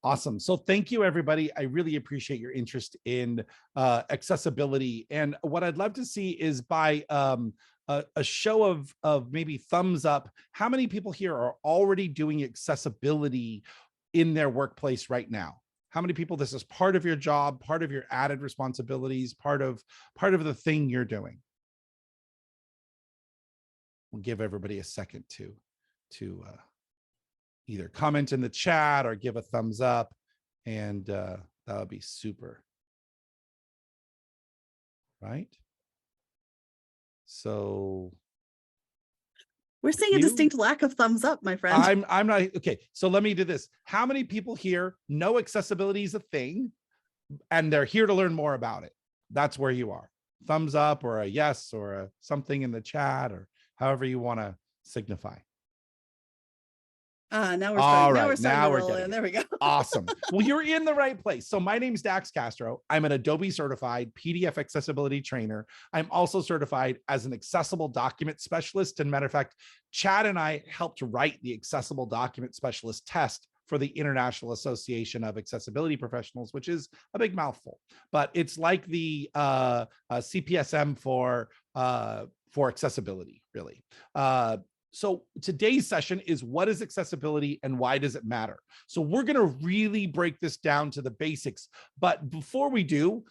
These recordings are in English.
Awesome. So thank you, everybody. I really appreciate your interest in accessibility. And what I'd love to see is by a show of maybe thumbs up, how many people here are already doing accessibility in their workplace right now? How many people this is part of your job, part of your added responsibilities, part of the thing you're doing? We'll give everybody a second to either comment in the chat or give a thumbs up, and that would be super. Right? So we're seeing a distinct lack of thumbs up, my friend. I'm not okay. So let me do this. How many people here know accessibility is a thing and they're here to learn more about it? That's where you are. Thumbs up or a yes or a something in the chat or however you want to signify. Now we're starting, now we're rolling. There we go. Awesome. Well, you're in the right place. So my name's Dax Castro. I'm an Adobe certified PDF accessibility trainer. I'm also certified as an accessible document specialist. And matter of fact, Chad and I helped write the accessible document specialist test for the International Association of Accessibility Professionals, which is a big mouthful, but it's like the CPSM for accessibility, really. So today's session is what is accessibility and why does it matter? So we're going to really break this down to the basics. But before we do,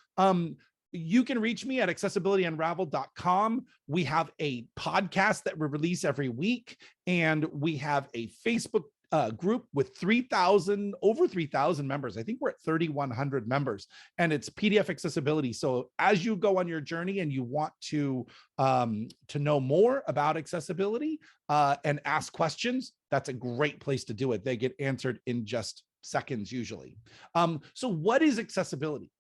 you can reach me at accessibilityunraveled.com. We have a podcast that we release every week, and we have a Facebook group with over 3,000 members. I think we're at 3,100 members, and it's PDF accessibility. So as you go on your journey and you want to know more about accessibility and ask questions, that's a great place to do it. They get answered in just seconds usually. So what is accessibility?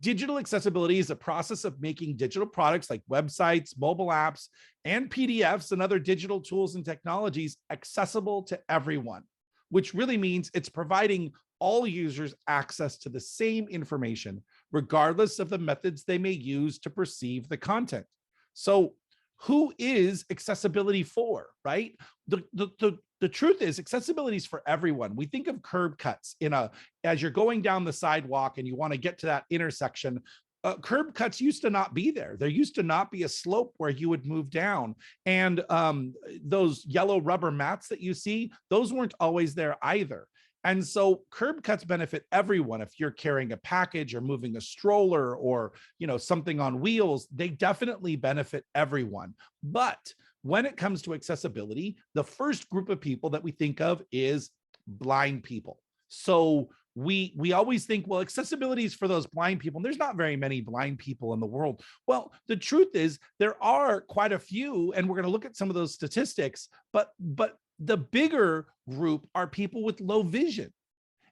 Digital accessibility is a process of making digital products like websites, mobile apps, and PDFs and other digital tools and technologies accessible to everyone, which really means it's providing all users access to the same information, regardless of the methods they may use to perceive the content. So who is accessibility for, right? The truth is accessibility is for everyone. We think of curb cuts as you're going down the sidewalk and you want to get to that intersection. Curb cuts used to not be there. There used to not be a slope where you would move down. And those yellow rubber mats that you see, those weren't always there either. And so curb cuts benefit everyone. If you're carrying a package or moving a stroller or, something on wheels, they definitely benefit everyone. But when it comes to accessibility, the first group of people that we think of is blind people. So we always think, well, accessibility is for those blind people. And there's not very many blind people in the world. Well, the truth is there are quite a few, and we're going to look at some of those statistics, but the bigger group are people with low vision.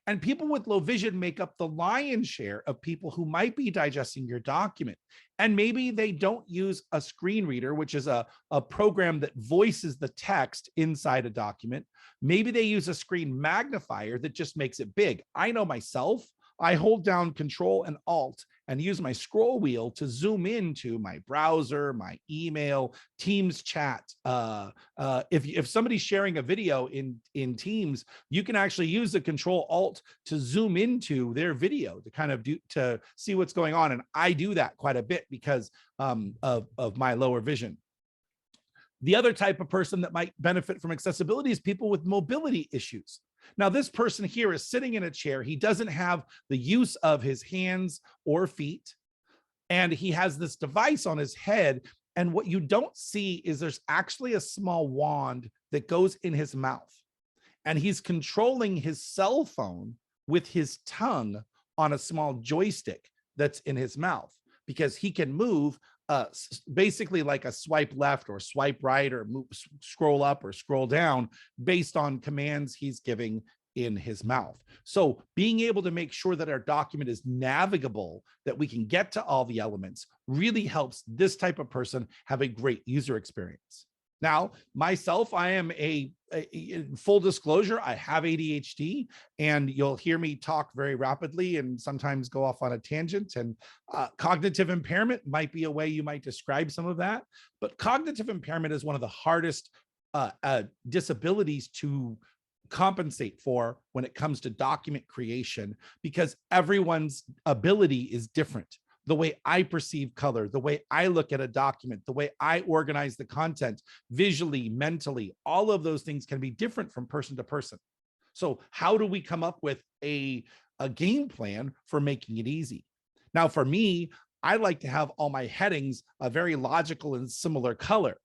And people with low vision make up the lion's share of people who might be digesting your document. And maybe they don't use a screen reader, which is a program that voices the text inside a document. Maybe they use a screen magnifier that just makes it big. I know myself, I hold down Control and Alt and use my scroll wheel to zoom into my browser, my email, Teams chat. If somebody's sharing a video in Teams, you can actually use the Control Alt to zoom into their video to kind of to see what's going on. And I do that quite a bit because of my lower vision. The other type of person that might benefit from accessibility is people with mobility issues. Now, this person here is sitting in a chair. He doesn't have the use of his hands or feet, and he has this device on his head. And what you don't see is there's actually a small wand that goes in his mouth, and he's controlling his cell phone with his tongue on a small joystick that's in his mouth, because he can move basically like a swipe left or swipe right or scroll up or scroll down based on commands he's giving in his mouth. So being able to make sure that our document is navigable, that we can get to all the elements, really helps this type of person have a great user experience. Now, myself, I am in full disclosure, I have ADHD, and you'll hear me talk very rapidly and sometimes go off on a tangent. And cognitive impairment might be a way you might describe some of that. But cognitive impairment is one of the hardest disabilities to compensate for when it comes to document creation, because everyone's ability is different. The way I perceive color, the way I look at a document, the way I organize the content visually, mentally, all of those things can be different from person to person. So how do we come up with a game plan for making it easy? Now, for me, I like to have all my headings a very logical and similar color,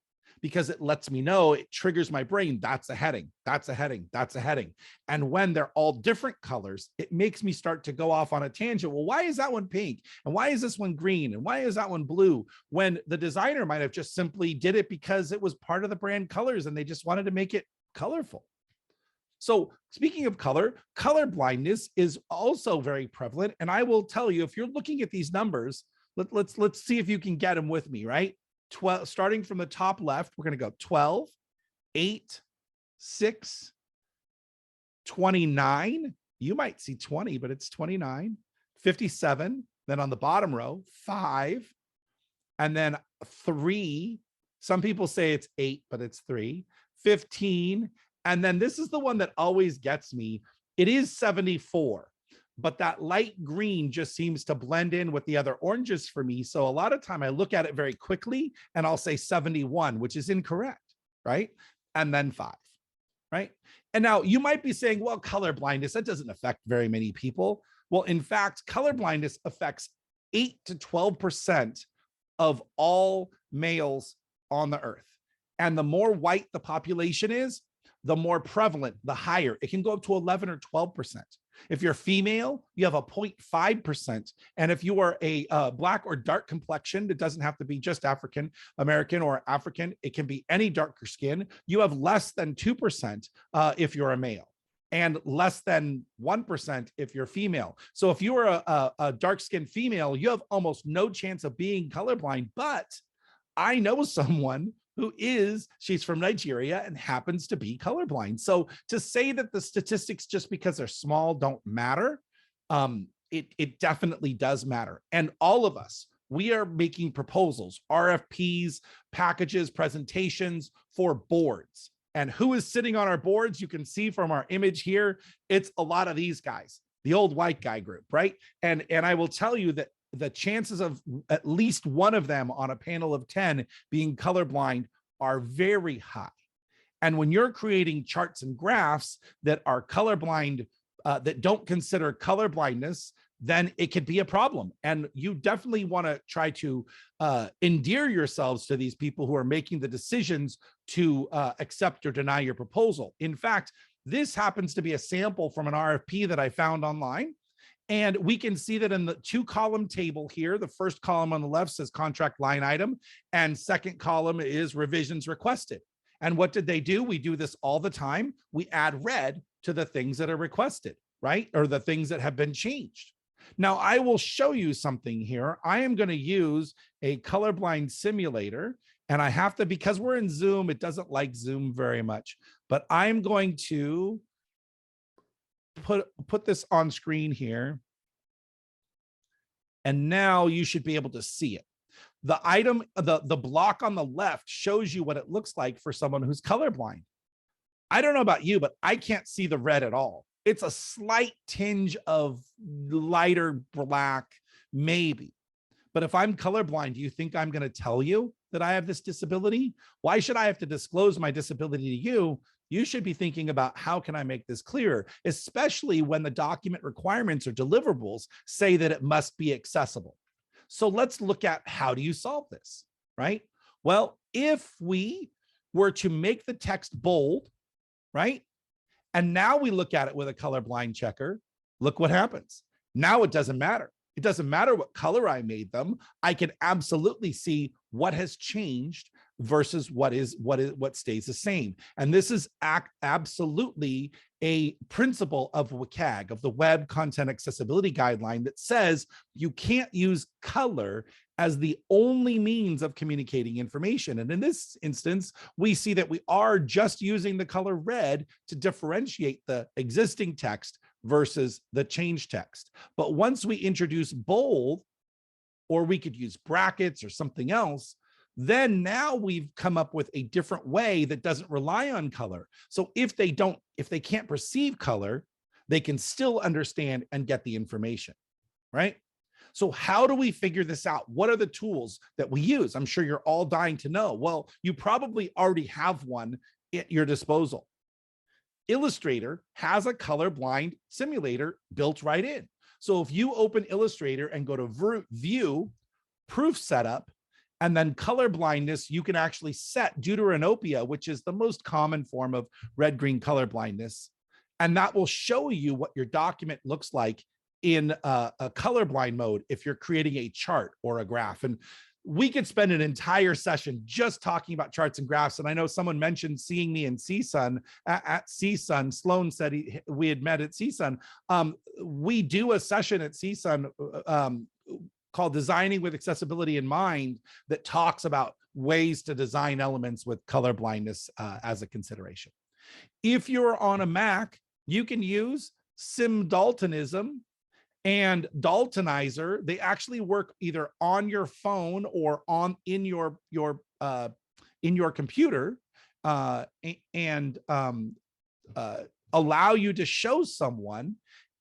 because it lets me know, it triggers my brain. That's a heading, that's a heading, that's a heading. And when they're all different colors, it makes me start to go off on a tangent. Well, why is that one pink? And why is this one green? And why is that one blue? When the designer might have just simply did it because it was part of the brand colors and they just wanted to make it colorful. So speaking of color, color blindness is also very prevalent. And I will tell you, if you're looking at these numbers, let's see if you can get them with me, right? 12, starting from the top left, we're going to go 12, 8, 6, 29. You might see 20, but it's 29, 57. Then on the bottom row, 5, and then 3. Some people say it's 8, but it's 3, 15. And then this is the one that always gets me. It is 74. But that light green just seems to blend in with the other oranges for me. So a lot of time I look at it very quickly and I'll say 71, which is incorrect, right? And then 5, right? And now you might be saying, well, color blindness, that doesn't affect very many people. Well, in fact, color blindness affects 8 to 12% of all males on the earth. And the more white the population is, the more prevalent, the higher. It can go up to 11 or 12%. If you're female, you have a 0.5%. And if you are a black or dark complexion, it doesn't have to be just African American or African. It can be any darker skin. You have less than 2% if you're a male, and less than 1% if you're female. So if you are a dark-skinned female, you have almost no chance of being colorblind. But I know someone who she's from Nigeria and happens to be colorblind. So to say that the statistics, just because they're small, don't matter, it definitely does matter. And all of us, we are making proposals, RFPs, packages, presentations for boards. And who is sitting on our boards? You can see from our image here, it's a lot of these guys, the old white guy group, right? And I will tell you that the chances of at least one of them on a panel of 10 being colorblind are very high. And when you're creating charts and graphs that are colorblind, that don't consider colorblindness, then it could be a problem. And you definitely want to try to endear yourselves to these people who are making the decisions to accept or deny your proposal. In fact, this happens to be a sample from an RFP that I found online. And we can see that in the 2-column table here, the first column on the left says contract line item, and second column is revisions requested. And what did they do? We do this all the time. We add red to the things that are requested, right? Or the things that have been changed. Now, I will show you something here. I am going to use a colorblind simulator, and I have to, because we're in Zoom, it doesn't like Zoom very much, but I'm going to put this on screen here. And now you should be able to see it. The item, the block on the left shows you what it looks like for someone who's colorblind. I don't know about you, but I can't see the red at all. It's a slight tinge of lighter black, maybe. But if I'm colorblind, do you think I'm going to tell you that I have this disability? Why should I have to disclose my disability to you? You should be thinking about, how can I make this clearer, especially when the document requirements or deliverables say that it must be accessible. So let's look at, how do you solve this, right? Well, if we were to make the text bold, right? And now we look at it with a colorblind checker, look what happens. Now it doesn't matter. It doesn't matter what color I made them. I can absolutely see what has changed versus what stays the same. And this is absolutely a principle of WCAG, of the Web Content Accessibility Guideline, that says you can't use color as the only means of communicating information. And in this instance, we see that we are just using the color red to differentiate the existing text versus the change text. But once we introduce bold, or we could use brackets or something else, Then now we've come up with a different way that doesn't rely on color. So if they can't perceive color, they can still understand and get the information, right? So how do we figure this out? What are the tools that we use? I'm sure you're all dying to know. Well, you probably already have one at your disposal. Illustrator has a colorblind simulator built right in. So if you open Illustrator and go to View, Proof Setup, and then color blindness, you can actually set deuteranopia, which is the most common form of red-green color blindness. And that will show you what your document looks like in a colorblind mode if you're creating a chart or a graph. And we could spend an entire session just talking about charts and graphs. And I know someone mentioned seeing me in CSUN at CSUN. Sloan said we had met at CSUN. We do a session at CSUN called Designing with Accessibility in Mind that talks about ways to design elements with color blindness as a consideration. If you're on a Mac, you can use SimDaltonism and Daltonizer. They actually work either on your phone or in your computer, and allow you to show someone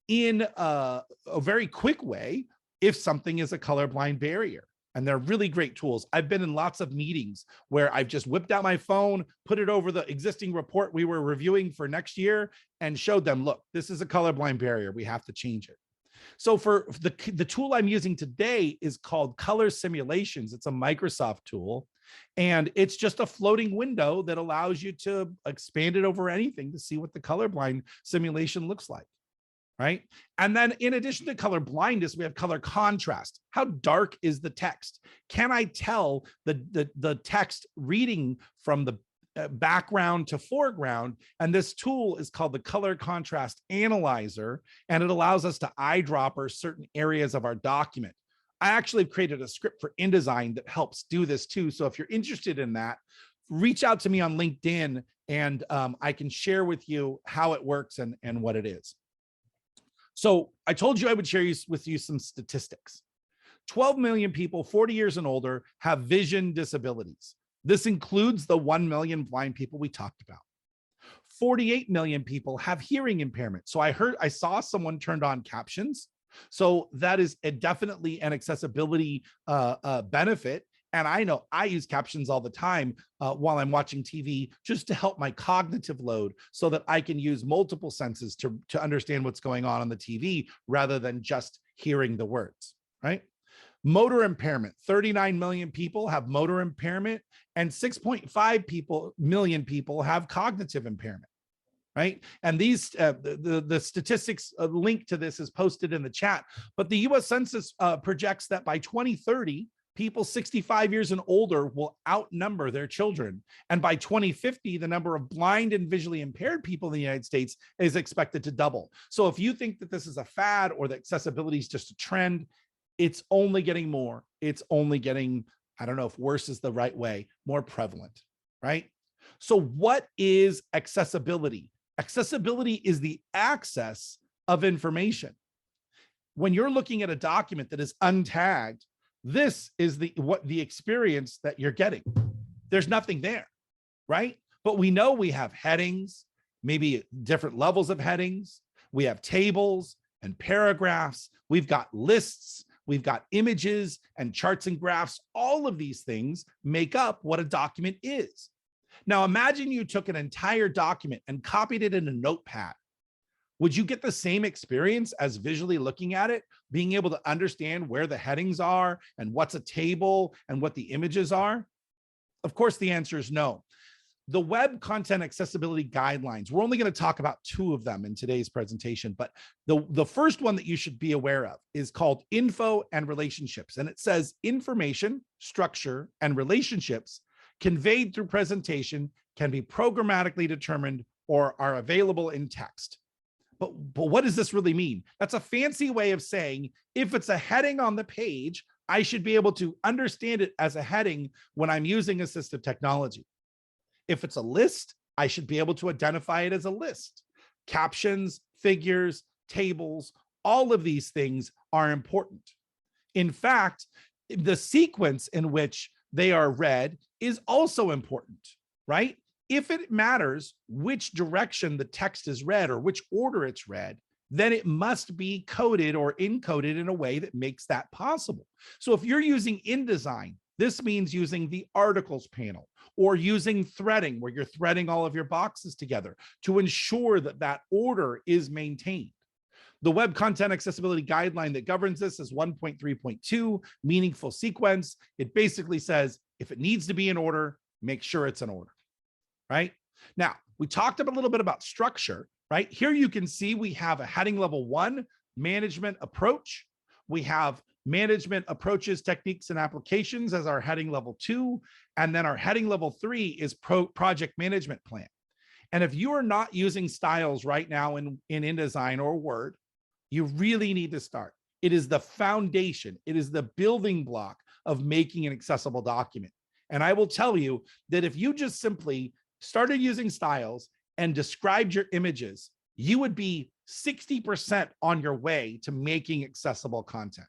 in a very quick way if something is a colorblind barrier. And they're really great tools. I've been in lots of meetings where I've just whipped out my phone, put it over the existing report we were reviewing for next year, and showed them, look, this is a colorblind barrier. We have to change it. So for the tool I'm using today is called Color Simulations. It's a Microsoft tool, and it's just a floating window that allows you to expand it over anything to see what the colorblind simulation looks like, right? And then in addition to color blindness, we have color contrast. How dark is the text? Can I tell the text reading from the background to foreground? And this tool is called the Color Contrast Analyzer, and it allows us to eyedropper certain areas of our document. I actually created a script for InDesign that helps do this too. So if you're interested in that, reach out to me on LinkedIn, and I can share with you how it works and what it is. So I told you I would share with you some statistics. 12 million people 40 years and older have vision disabilities. This includes the 1 million blind people we talked about. 48 million people have hearing impairment. So I saw someone turned on captions. So that is definitely an accessibility benefit. And I know I use captions all the time while I'm watching TV, just to help my cognitive load so that I can use multiple senses to understand what's going on the TV rather than just hearing the words, right? Motor impairment, 39 million people have motor impairment, and 6.5 million people have cognitive impairment, right? And these, the statistics link to this is posted in the chat, but the US Census projects that by 2030, people 65 years and older will outnumber their children. And by 2050, the number of blind and visually impaired people in the United States is expected to double. So if you think that this is a fad or that accessibility is just a trend, it's only getting more. It's only getting, I don't know if worse is the right way, more prevalent, right? So what is accessibility? Accessibility is the access of information. When you're looking at a document that is untagged, this is the experience that you're getting. There's nothing there, right? But we know we have headings, maybe different levels of headings. We have tables and paragraphs. We've got lists. We've got images and charts and graphs. All of these things make up what a document is. Now, imagine you took an entire document and copied it in a notepad. Would you get the same experience as visually looking at it, being able to understand where the headings are and what's a table and what the images are? Of course, the answer is no. The Web Content Accessibility Guidelines, we're only going to talk about 2 of them in today's presentation, but the first one that you should be aware of is called Info and Relationships. And it says information, structure, and relationships conveyed through presentation can be programmatically determined or are available in text. But what does this really mean? That's a fancy way of saying if it's a heading on the page, I should be able to understand it as a heading when I'm using assistive technology. If it's a list, I should be able to identify it as a list. Captions, figures, tables, all of these things are important. In fact, the sequence in which they are read is also important, right? If it matters which direction the text is read or which order it's read, then it must be coded or encoded in a way that makes that possible. So if you're using InDesign, this means using the articles panel or using threading, where you're threading all of your boxes together to ensure that that order is maintained. The Web Content Accessibility Guideline that governs this is 1.3.2, meaningful sequence. It basically says, if it needs to be in order, make sure it's in order, right? Now, we talked a little bit about structure, right? Here you can see we have a heading level 1, management approach. We have management approaches, techniques, and applications as our heading level 2. And then our heading level 3 is project management plan. And if you are not using styles right now in InDesign or Word, you really need to start. It is the foundation. It is the building block of making an accessible document. And I will tell you that if you just simply started using styles and described your images, you would be 60% on your way to making accessible content,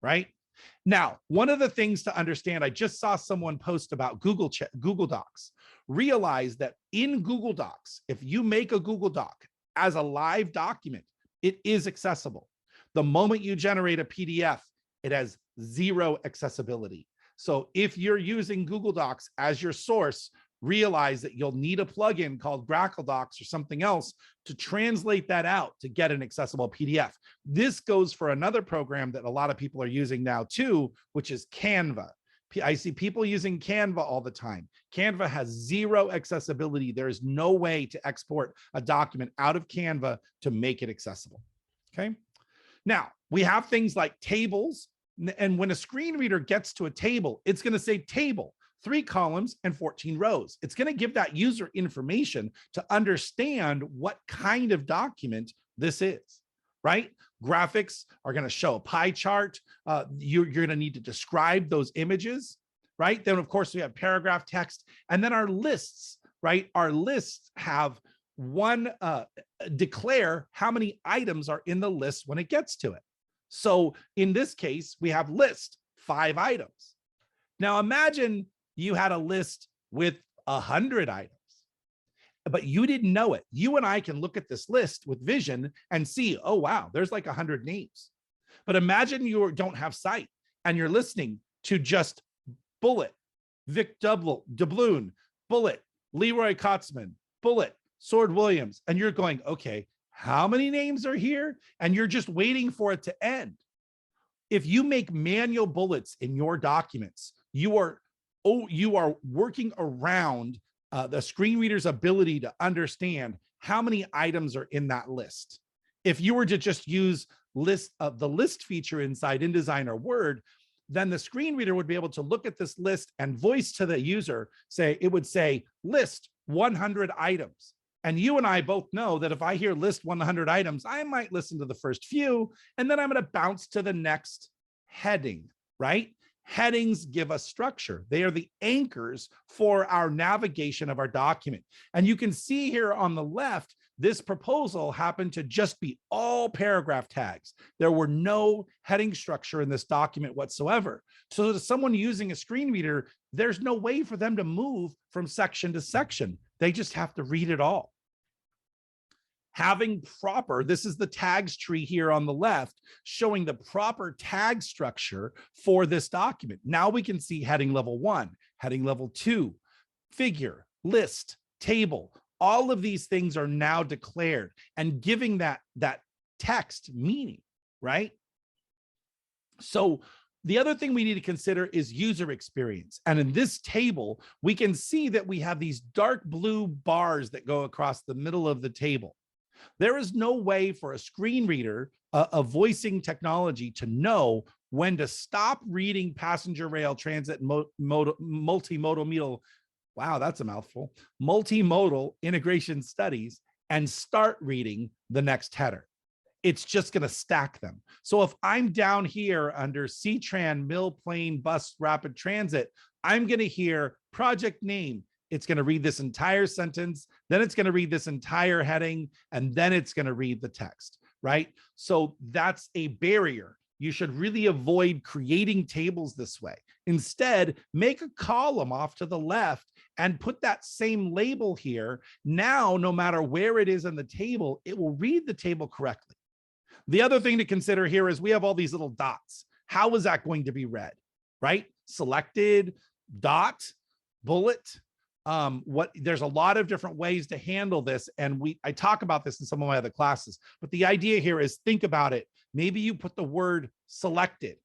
right? Now, one of the things to understand, I just saw someone post about Google Docs. Realize that in Google Docs, if you make a Google Doc as a live document, it is accessible. The moment you generate a PDF, it has zero accessibility. So if you're using Google Docs as your source, realize that you'll need a plugin called Grackle Docs or something else to translate that out to get an accessible PDF. This goes for another program that a lot of people are using now too, which is Canva. I see people using Canva all the time. Canva has zero accessibility. There is no way to export a document out of Canva to make it accessible, okay? Now, we have things like tables, and when a screen reader gets to a table, it's gonna say table, 3 columns and 14 rows. It's gonna give that user information to understand what kind of document this is, right? Graphics are going to show a pie chart. You're going to need to describe those images, right? Then, of course, we have paragraph text. And then our lists, right? Our lists have declare how many items are in the list when it gets to it. So in this case, we have list 5 items. Now, imagine you had a list with 100 items, but you didn't know it. You and I can look at this list with vision and see, oh, wow, there's like 100 names. But imagine you don't have sight and you're listening to just Bullet, Vic Doubloon, Bullet, Leroy Kotzman, Bullet, Sword Williams. And you're going, okay, how many names are here? And you're just waiting for it to end. If you make manual bullets in your documents, you are working around the screen reader's ability to understand how many items are in that list. If you were to just use the list feature inside InDesign or Word, then the screen reader would be able to look at this list and voice to the user, it would say list 100 items. And you and I both know that if I hear list 100 items, I might listen to the first few, and then I'm going to bounce to the next heading, right? Headings give us structure. They are the anchors for our navigation of our document. And you can see here on the left, this proposal happened to just be all paragraph tags. There were no heading structure in this document whatsoever. So to someone using a screen reader, there's no way for them to move from section to section. They just have to read it all. Having proper, this is the tags tree here on the left, showing the proper tag structure for this document. Now we can see heading level 1, heading level 2, figure, list, table. All of these things are now declared and giving that text meaning, right? So the other thing we need to consider is user experience. And in this table, we can see that we have these dark blue bars that go across the middle of the table. There is no way for a screen reader, a voicing technology, to know when to stop reading passenger rail transit multimodal, wow, that's a mouthful, multimodal integration studies and start reading the next header. It's just going to stack them. So if I'm down here under C-Tran, Mill Plain, Bus, Rapid Transit, I'm going to hear project name. It's going to read this entire sentence, then it's going to read this entire heading, and then it's going to read the text, right? So that's a barrier. you should really avoid creating tables this way. Instead, make a column off to the left and put that same label here. Now, no matter where it is in the table, it will read the table correctly. The other thing to consider here is we have all these little dots. How is that going to be read, right? Selected, dot, bullet. There's a lot of different ways to handle this. And I talk about this in some of my other classes, but the idea here is think about it. Maybe you put the word selected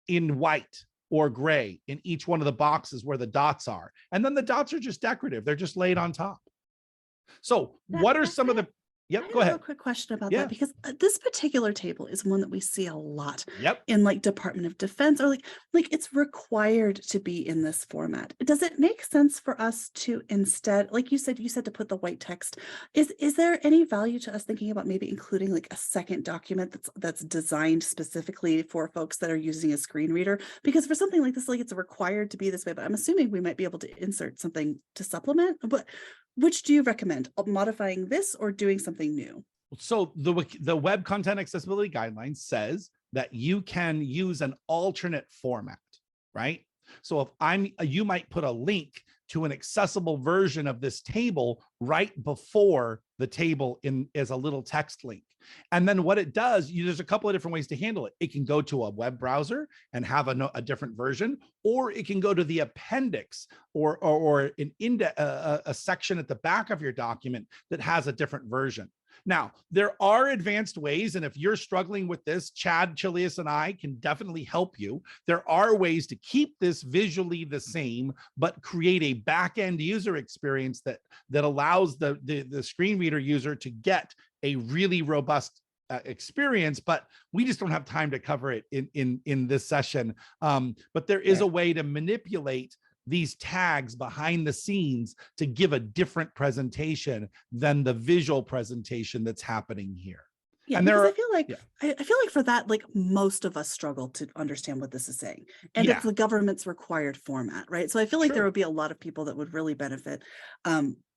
in white or gray in each one of the boxes where the dots are. And then the dots are just decorative. They're just laid on top. So what are some of the, yep, go ahead. A quick question about that, because this particular table is one that we see a lot in like Department of Defense, or like it's required to be in this format. Does it make sense for us to instead, like you said to put the white text? Is there any value to us thinking about maybe including like a second document that's designed specifically for folks that are using a screen reader? Because for something like this, like it's required to be this way, but I'm assuming we might be able to insert something to supplement. But which do you recommend, modifying this or doing something new? So the Web Content Accessibility Guidelines says that you can use an alternate format, right? So if you might put a link to an accessible version of this table right before the table as a little text link. And then what it does, there's a couple of different ways to handle it. It can go to a web browser and have a different version, or it can go to the appendix or a section at the back of your document that has a different version. Now, there are advanced ways, and if you're struggling with this, Chad Chilius and I can definitely help you. There are ways to keep this visually the same, but create a back-end user experience that allows the screen reader user to get a really robust experience, but we just don't have time to cover it in this session. But there is a way to manipulate these tags behind the scenes to give a different presentation than the visual presentation that's happening here. Yeah, and because I feel like for that, like most of us struggle to understand what this is saying, and it's the government's required format, right? So I feel like there would be a lot of people that would really benefit,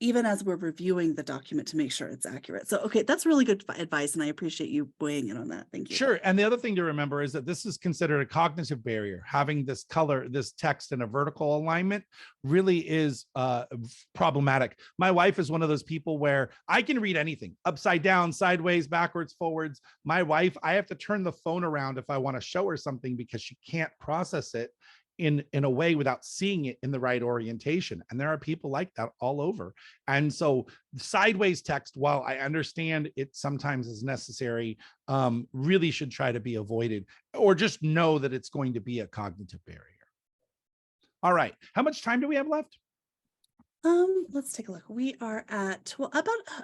even as we're reviewing the document, to make sure it's accurate. So, okay, that's really good advice, and I appreciate you weighing in on that. Thank you. Sure. And the other thing to remember is that this is considered a cognitive barrier. Having this text in a vertical alignment really is problematic. My wife is one of those people where I can read anything upside down, sideways, backwards, forwards. My wife, I have to turn the phone around if I want to show her something because she can't process it in a way without seeing it in the right orientation. And there are people like that all over. And so sideways text, while I understand it sometimes is necessary, really should try to be avoided, or just know that it's going to be a cognitive barrier. All right. How much time do we have left? Let's take a look. We are at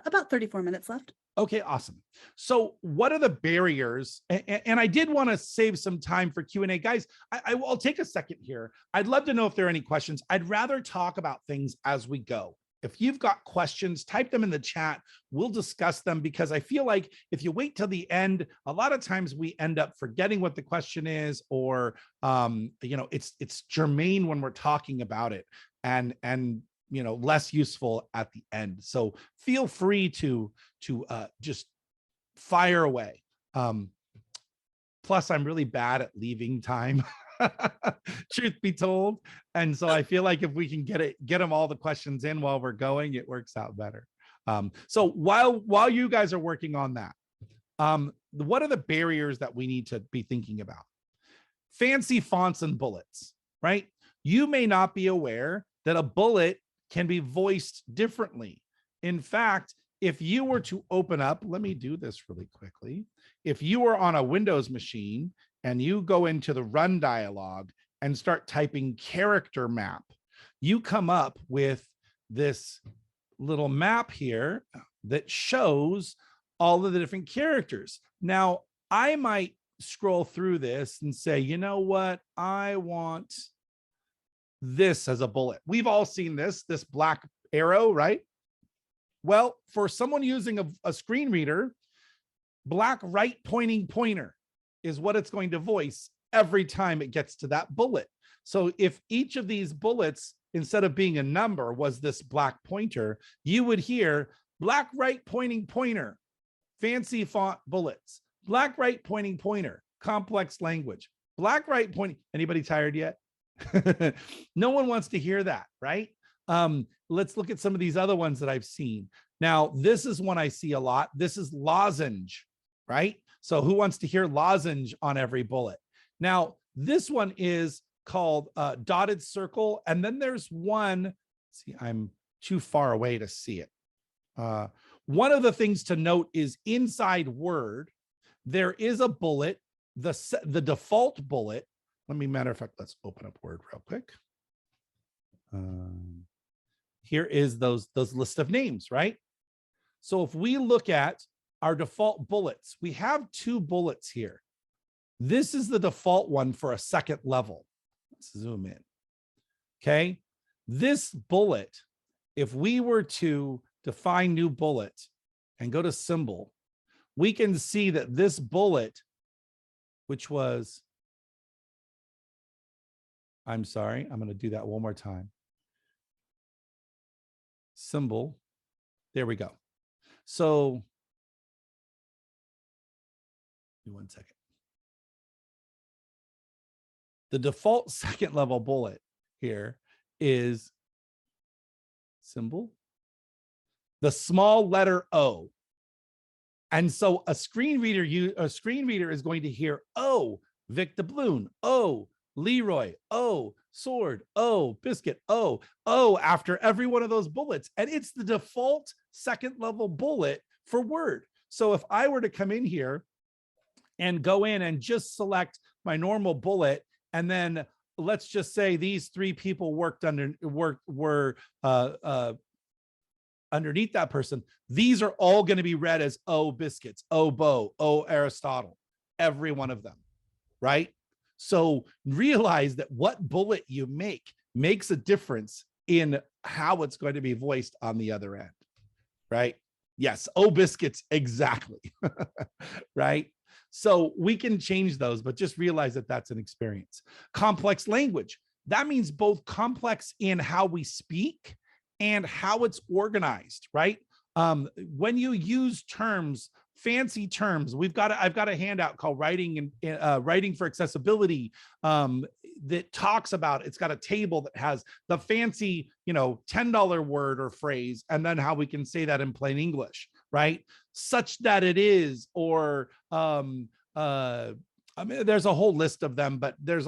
about 34 minutes left. Okay, awesome. So what are the barriers? And I did want to save some time for Q&A. Guys, I'll take a second here. I'd love to know if there are any questions. I'd rather talk about things as we go. If you've got questions, type them in the chat. We'll discuss them, because I feel like if you wait till the end, a lot of times we end up forgetting what the question is, or it's germane when we're talking about it, and less useful at the end. So feel free to just fire away. Plus, I'm really bad at leaving time, truth be told. And so I feel like if we can get them all the questions in while we're going, it works out better. So while you guys are working on that, what are the barriers that we need to be thinking about? Fancy fonts and bullets, right? You may not be aware that a bullet can be voiced differently. In fact, if you were to open up, let me do this really quickly. If you were on a Windows machine and you go into the run dialog and start typing character map, you come up with this little map here that shows all of the different characters. Now, I might scroll through this and say, you know what? I want this as a bullet. We've all seen this black arrow, right? Well, for someone using a screen reader, black right pointing pointer is what it's going to voice every time it gets to that bullet. So if each of these bullets, instead of being a number, was this black pointer, you would hear black right pointing pointer, fancy font bullets, black right pointing pointer, complex language, black, right, pointing. Anybody tired yet? No one wants to hear that, right? Let's look at some of these other ones that I've seen. Now, this is one I see a lot. This is lozenge, right? So who wants to hear lozenge on every bullet? Now, this one is called dotted circle. And then there's one, see, I'm too far away to see it. One of the things to note is inside Word, there is a bullet, the default bullet. Matter of fact, let's open up Word real quick. Here is those list of names, right? So if we look at our default bullets, we have 2 bullets here. This is the default one for a second level. Let's zoom in. Okay. This bullet, if we were to define new bullet and go to symbol, we can see that this bullet, which was, I'm sorry, I'm going to do that one more time. Symbol. There we go. So, give me 1 second. The default second level bullet here is symbol, the small letter O. And so a screen reader is going to hear O, Vic Doubloon, O, Leroy, O, sword, O, biscuit, O after every one of those bullets. And it's the default second level bullet for Word. So if I were to come in here and go in and just select my normal bullet, and then let's just say these 3 people were underneath that person, these are all going to be read as O biscuits, O Bo, O Aristotle, every one of them, right? So realize that what bullet you make makes a difference in how it's going to be voiced on the other end, right? Yes, O biscuits, exactly, right? So we can change those, but just realize that that's an experience. Complex language, that means both complex in how we speak and how it's organized, right? When you use terms, fancy terms, I've got a handout called Writing for Accessibility that talks about, it's got a table that has the fancy, $10 word or phrase, and then how we can say that in plain English, right? Such that it is, or I mean, there's a whole list of them, but there's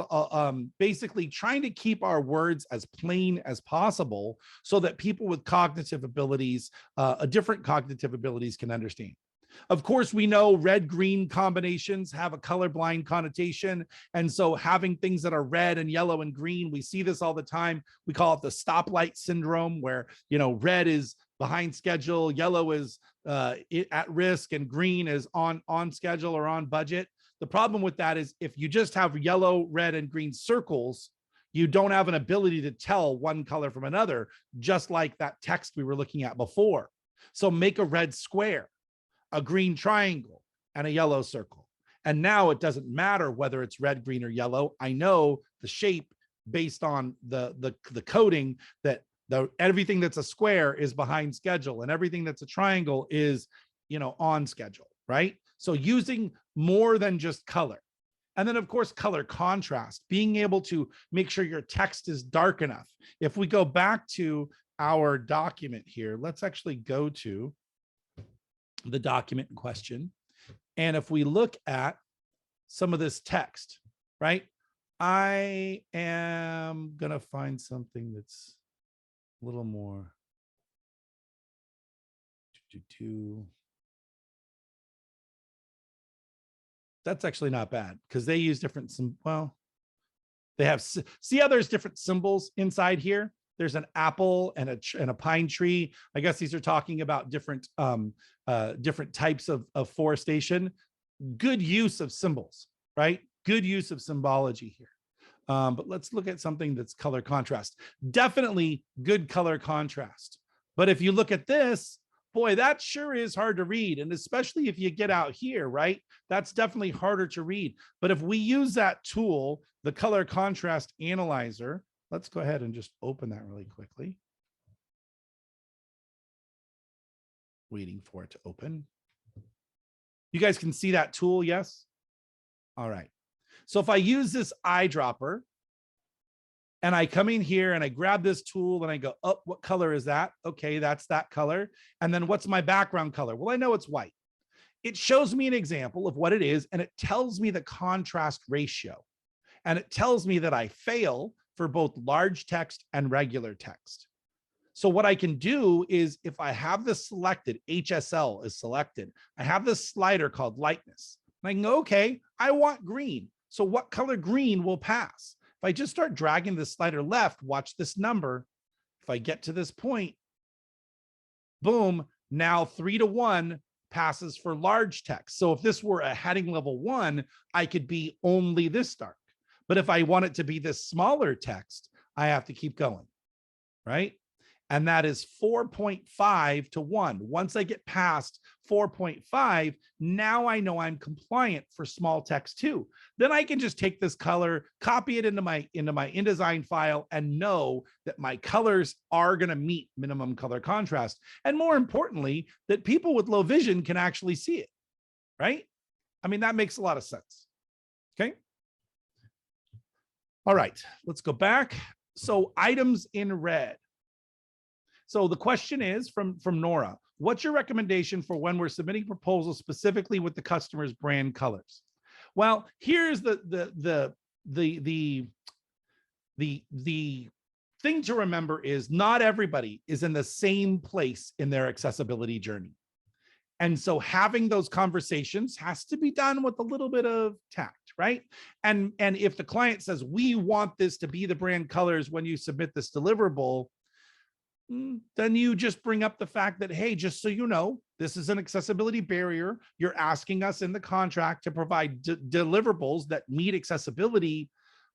basically trying to keep our words as plain as possible so that people with cognitive abilities, different cognitive abilities, can understand. Of course, we know red-green combinations have a colorblind connotation. And so having things that are red and yellow and green, we see this all the time. We call it the stoplight syndrome, where, red is behind schedule, yellow is at risk, and green is on schedule or on budget. The problem with that is if you just have yellow, red, and green circles, you don't have an ability to tell one color from another, just like that text we were looking at before. So make a red square, a green triangle, and a yellow circle. And now it doesn't matter whether it's red, green, or yellow. I know the shape based on the coding that everything that's a square is behind schedule and everything that's a triangle is, on schedule, right? So using more than just color. And then, of course, color contrast, being able to make sure your text is dark enough. If we go back to our document here, let's actually go to the document in question. And if we look at some of this text, right, I am going to find something that's a little more. That's actually not bad because they use different, they have, see how there's different symbols inside here? There's an apple and a pine tree. I guess these are talking about different types of forestation. Good use of symbols, right? Good use of symbology here. But let's look at something that's color contrast. Definitely good color contrast. But if you look at this, boy, that sure is hard to read. And especially if you get out here, right? That's definitely harder to read. But if we use that tool, the color contrast analyzer, let's go ahead and just open that really quickly. Waiting for it to open. You guys can see that tool, yes? All right. So if I use this eyedropper and I come in here and I grab this tool and I go, oh, what color is that? Okay, that's that color. And then what's my background color? Well, I know it's white. It shows me an example of what it is, and it tells me the contrast ratio. And it tells me that I fail for both large text and regular text. So what I can do is, if I have this selected, HSL is selected, I have this slider called lightness. And I can go, okay, I want green. So what color green will pass? If I just start dragging the slider left, watch this number. If I get to this point, boom, now 3-to-1 passes for large text. So if this were a heading level 1, I could be only this dark. But if I want it to be this smaller text, I have to keep going, right? And that is 4.5-to-1. Once I get past 4.5, now I know I'm compliant for small text too. Then I can just take this color, copy it into my InDesign file, and know that my colors are going to meet minimum color contrast. And more importantly, that people with low vision can actually see it, right? I mean, that makes a lot of sense. Okay. All right, let's go back. So items in red. So the question is from Nora, what's your recommendation for when we're submitting proposals specifically with the customer's brand colors? Well, here's the thing to remember is not everybody is in the same place in their accessibility journey. And so having those conversations has to be done with a little bit of tact, right? And if the client says, we want this to be the brand colors when you submit this deliverable, then you just bring up the fact that, hey, just so you know, this is an accessibility barrier. You're asking us in the contract to provide deliverables that meet accessibility.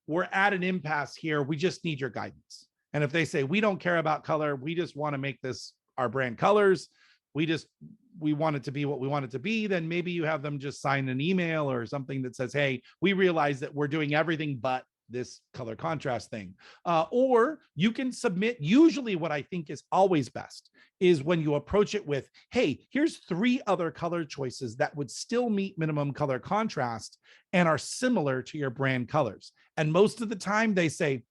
We're at an impasse here. We just need your guidance. And if they say, we don't care about color, we just want to make this our brand colors, we want it to be what we want it to be, then maybe you have them just sign an email or something that says, hey, we realize that we're doing everything but this color contrast thing. Or you can submit, usually what I think is always best is when you approach it with, hey, here's 3 other color choices that would still meet minimum color contrast and are similar to your brand colors. And most of the time they say,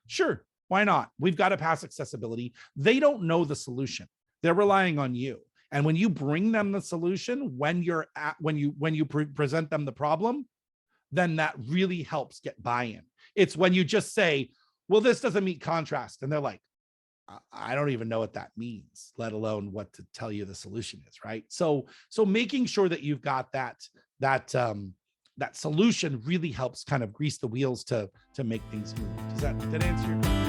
sure, why not? We've got to pass accessibility. They don't know the solution. They're relying on you. And when you bring them the solution, when you present them the problem, then that really helps get buy-in. It's when you just say, well, this doesn't meet contrast. And they're like, I don't even know what that means, let alone what to tell you the solution is, right? So making sure that you've got that solution really helps kind of grease the wheels to make things move. Did that answer your question?